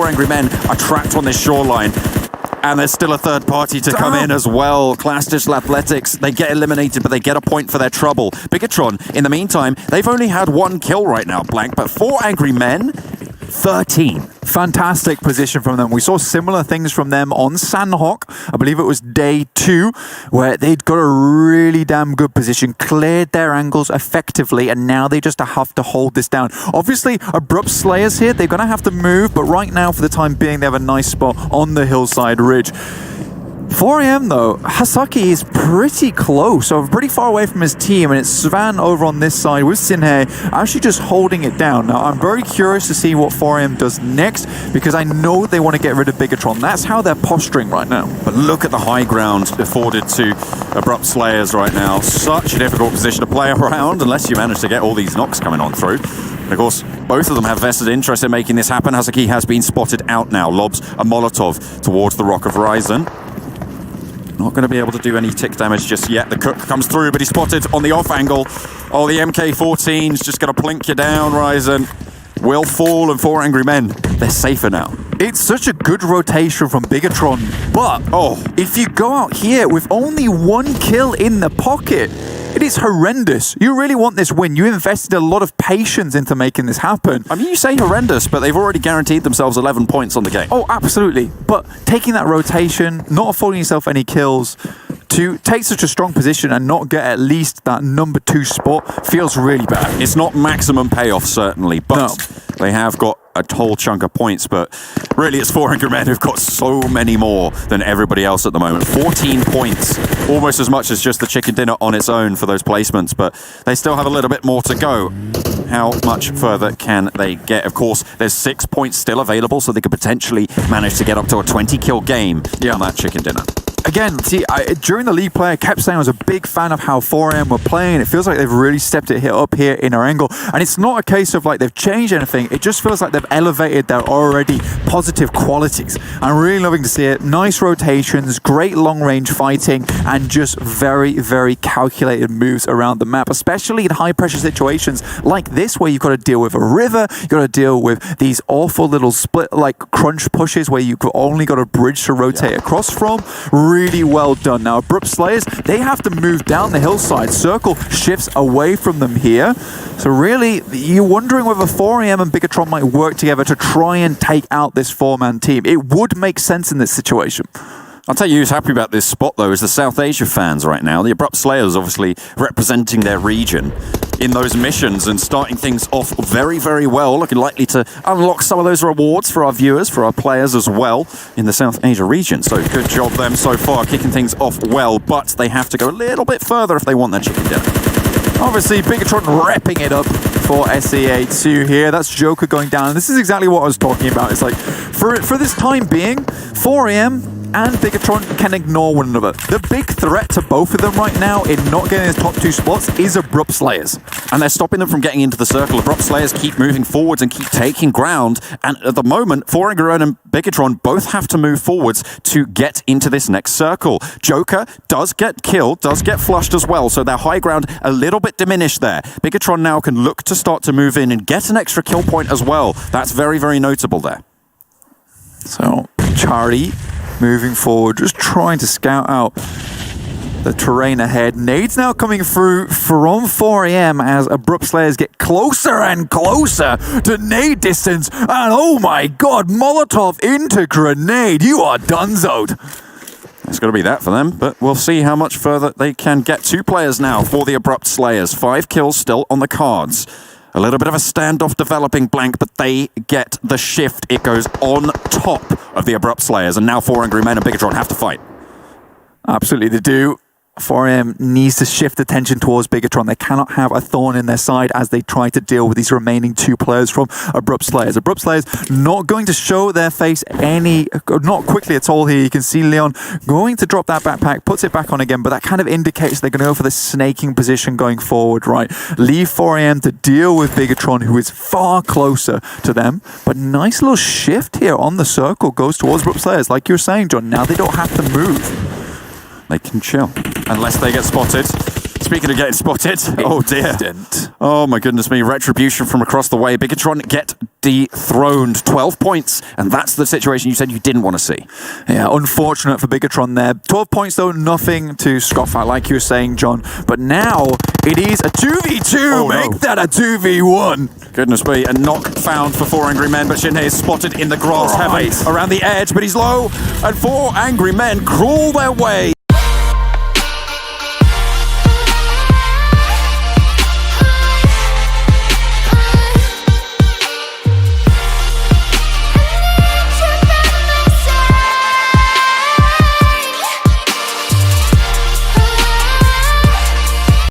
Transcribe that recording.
4 Angry Men are trapped on this shoreline. And there's still a third party to come in as well. Class Digital Athletics, they get eliminated, but they get a point for their trouble. Bigatron, in the meantime, they've only had 1 kill right now, Blank, but 4 Angry Men, 13. Fantastic position from them. We saw similar things from them on Sandhawk. I believe it was day 2, where they'd got a really damn good position, cleared their angles effectively, and now they just have to hold this down. Obviously, Abrupt Slayers here, they're going to have to move, but right now, for the time being, they have a nice spot on the hillside ridge. 4am though, Hasaki is pretty close, so pretty far away from his team, and it's Svan over on this side with Sinhei actually just holding it down. Now, I'm very curious to see what 4am does next, because I know they want to get rid of Bigatron. That's how they're posturing right now. But look at the high ground afforded to Abrupt Slayers right now. Such a difficult position to play around, unless you manage to get all these knocks coming on through. And of course, both of them have vested interest in making this happen. Hasaki has been spotted out now, lobs a Molotov towards the Rock of Ryzen. Not going to be able to do any tick damage just yet. The Cook comes through, but he's spotted on the off angle. Oh, the MK14's just going to plink you down, Ryzen. Will fall, and 4 Angry Men, they're safer now. It's such a good rotation from Bigatron, but if you go out here with only 1 kill in the pocket, it is horrendous. You really want this win. You invested a lot of patience into making this happen. I mean, you say horrendous, but they've already guaranteed themselves 11 points on the game. Oh, absolutely. But taking that rotation, not affording yourself any kills, to take such a strong position and not get at least that number 2 spot feels really bad. It's not maximum payoff, certainly, but they have got a whole chunk of points, but really it's 4 Angry Men who've got so many more than everybody else at the moment. 14 points, almost as much as just the chicken dinner on its own for those placements, but they still have a little bit more to go. How much further can they get? Of course, there's 6 points still available, so they could potentially manage to get up to a 20-kill game on that chicken dinner. Again, see, during the league play, I kept saying I was a big fan of how 4am were playing. It feels like they've really stepped it up here in ERANGEL. And it's not a case of like they've changed anything. It just feels like they've elevated their already positive qualities. I'm really loving to see it. Nice rotations, great long-range fighting, and just very, very calculated moves around the map, especially in high-pressure situations like this, where you've got to deal with a river, you've got to deal with these awful little split, like crunch pushes where you've only got a bridge to rotate across from. Really well done. Now, Abrupt Slayers, they have to move down the hillside. Circle shifts away from them here. So really, you're wondering whether 4am and Bigatron might work together to try and take out this 4-man team. It would make sense in this situation. I'll tell you who's happy about this spot, though, is the South Asia fans right now. The Abrupt Slayers obviously representing their region in those missions and starting things off very, very well, looking likely to unlock some of those rewards for our viewers, for our players as well in the South Asia region. So good job them so far, kicking things off well, but they have to go a little bit further if they want their chicken dinner. Obviously, Bigatron repping it up for SEA2 here. That's Joker going down. This is exactly what I was talking about. It's like, for this time being, 4am and Bigatron can ignore one another. The big threat to both of them right now in not getting his top 2 spots is Abrupt Slayers. And they're stopping them from getting into the circle. Abrupt Slayers keep moving forwards and keep taking ground. And at the moment, 4 Angry Men and Bigatron both have to move forwards to get into this next circle. Joker does get killed, does get flushed as well, so their high ground a little bit diminished there. Bigatron now can look to start to move in and get an extra kill point as well. That's very, very notable there. So, Charlie moving forward, just trying to scout out the terrain ahead. Nades now coming through from 4am as Abrupt Slayers get closer and closer to nade distance. And oh my god, Molotov into grenade. You are donezoed. It's going to be that for them, but we'll see how much further they can get. 2 players now for the Abrupt Slayers. 5 kills still on the cards. A little bit of a standoff developing, Blank, but they get the shift. It goes on top of the Abrupt Slayers, and now 4 Angry Men and Bigatron have to fight. Absolutely, they do. 4am needs to shift attention towards Bigatron. They cannot have a thorn in their side as they try to deal with these remaining 2 players from Abrupt Slayers. Abrupt Slayers not going to show their face not quickly at all here. You can see Leon going to drop that backpack, puts it back on again, but that kind of indicates they're going to go for the snaking position going forward, right? Leave 4am to deal with Bigatron, who is far closer to them. But nice little shift here on the circle goes towards Abrupt Slayers. Like you're saying, John, now they don't have to move. They can chill. Unless they get spotted. speaking of getting spotted, oh dear. Oh my goodness me, retribution from across the way. Bigatron get dethroned. 12 points, and that's the situation you said you didn't want to see. Yeah, unfortunate for Bigatron there. 12 points though, nothing to scoff at, like you were saying, John. But now it is a 2v2. Make that a 2v1. Goodness me, a knock found for 4 Angry Men, but Shinhei is spotted in the grass heaven around the edge, but he's low, and 4 Angry Men crawl their way